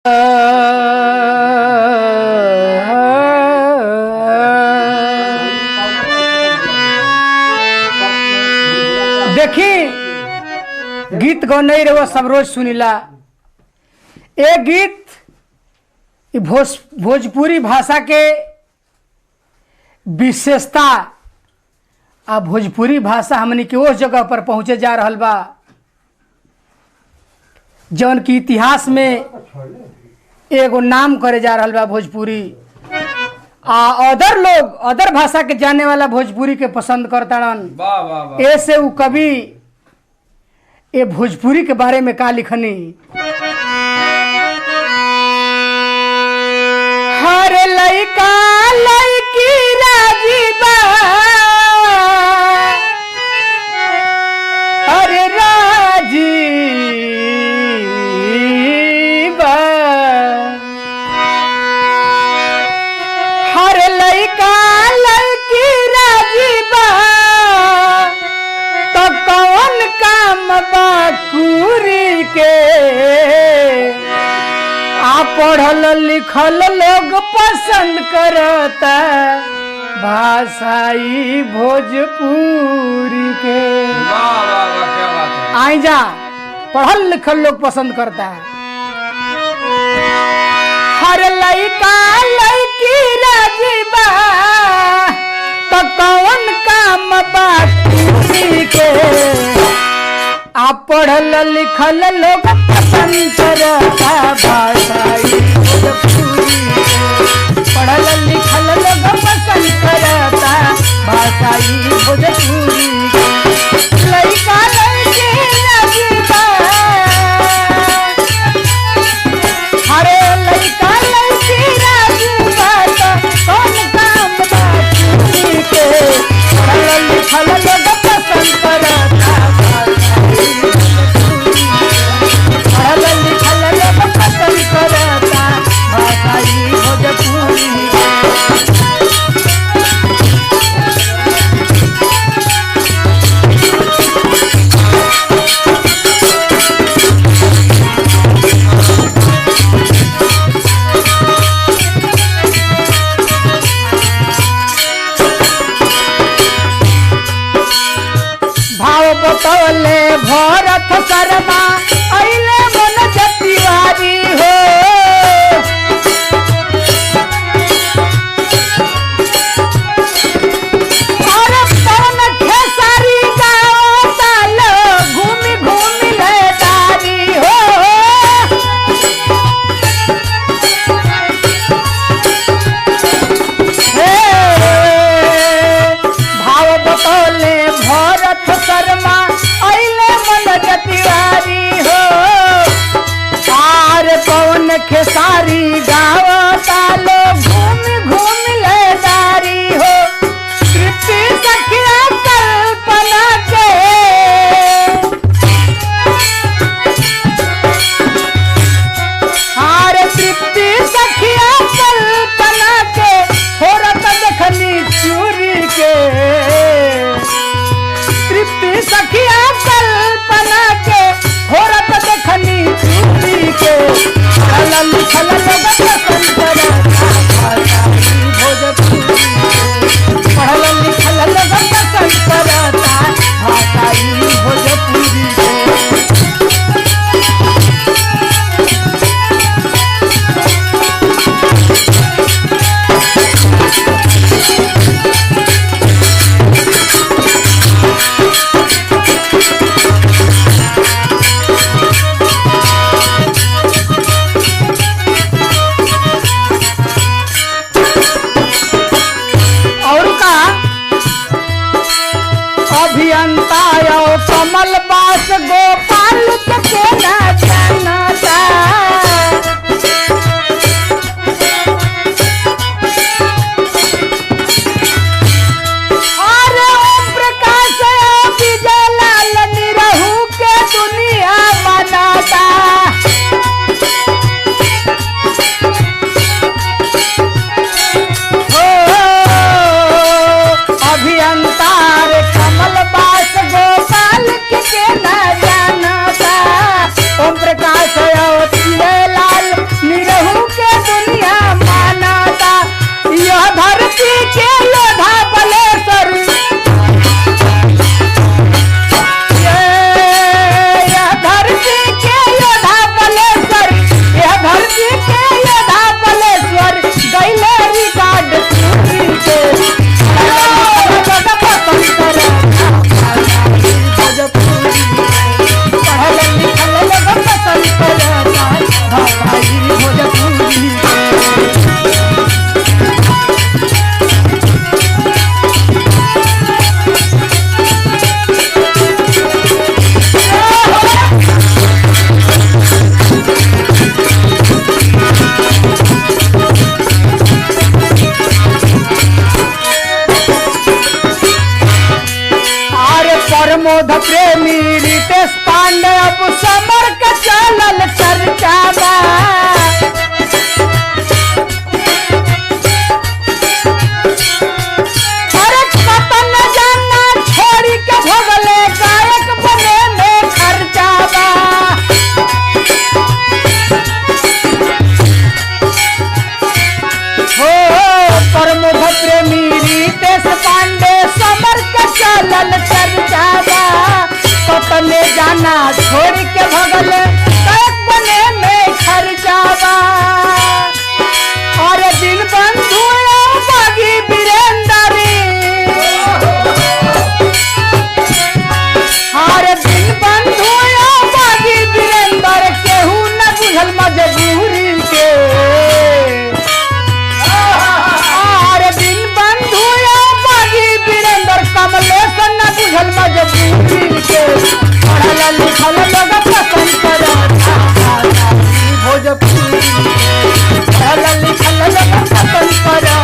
देखी गीत गौ नहीं रहे सब रोज सुनीला। एक गीत भोजपुरी भाषा के विशेषता आ भोजपुरी भाषा हमनी के उस जगह पर पहुँचे जा रहल बा जौन की इतिहास में एगो नाम करे जा रहल बा। भोजपुरी अदर लोग अदर भाषा के जाने वाला भोजपुरी के पसंद करताड़न। ऐसे वो कवि ये भोजपुरी के बारे में का लिखनी। हर लइका लइकी राजी बा, अरे राजी बा, हर लइका लइकी राजी बा, तो कौन काम बा कुरी के। आ पढ़ल लिखल लोग पसंद करता भाषाई भोजपुरी के। आई जा पढ़ल लिखल लोग पसंद करता है। हर लइका लइकी राजी बा, तो कौन काम बा कुरी के। आ पढ़ल लिखल लोग पसंद करता भाषाई भोजपुरी के। पढ़ल लिखल लोग पसंद करता भाषाई भोजपुरी के। लइका लइकी राजी बा, अरे लइका लइकी राजी बा, तो कौन काम बा कुरी के। पढ़ल लिखल लोग पसंद करता पढ़ल लिखल लोग पसंद करता भाषाई भोजपुरी। भाव बतौले भरत शर्मा अइले मन जतिवारी हो। और पवन खेसारी गाँव तालो घूमी घूमी लेदारी हो। भाव बतौले भरत शर्मा अइले मन जतिवारी हो। आर पवन खेसारी गाँव तालो घूमी घूमी लेदारी हो। तृप्ति सखिया कल्पना के, आर तृप्ति सखिया कल्पना के थोरत देखनी चूरी के। तृप्ति सखिया कल्पना के थोरत देखनी चूरी के। पढ़ल लिखल लोग पसंद करता भाषाई भोजपुरी के। पढ़ल लिखल लोग पसंद करता भाषाई भोजपुरी के। अभियंता कमल बास गोपाल के ना जानता। अरे ओम प्रकाश विजय लाल निरहू के दुनिया बनाता। अभियंता कमल बास गोपाल के ना जाना। भोजपुरी के। प्रमोद प्रेमी रितेश पांडे अब समर के चलल चर्चा बा। अरे कतन जाना छोड़ी के भगले गायक बने में खर्चा बा। हो प्रमोद प्रेमी रितेश पांडे समर के चलल चर्चा बा। कतने जाना छोड़ के भगले गायक बने में खर्चा बा। और दिल बंधु बागी वीरेंद्री, और दिल बंधु बागी वीरेंद्र केहू न बुझल मजबूरी के। और दिल बंधु बागी वीरेंद्र कमलेश न बुझल मजबूरी के। पढ़ल लिखल लोग पसंद करता भोजपुरी के। पढ़ल लिखल लोग पसंद करता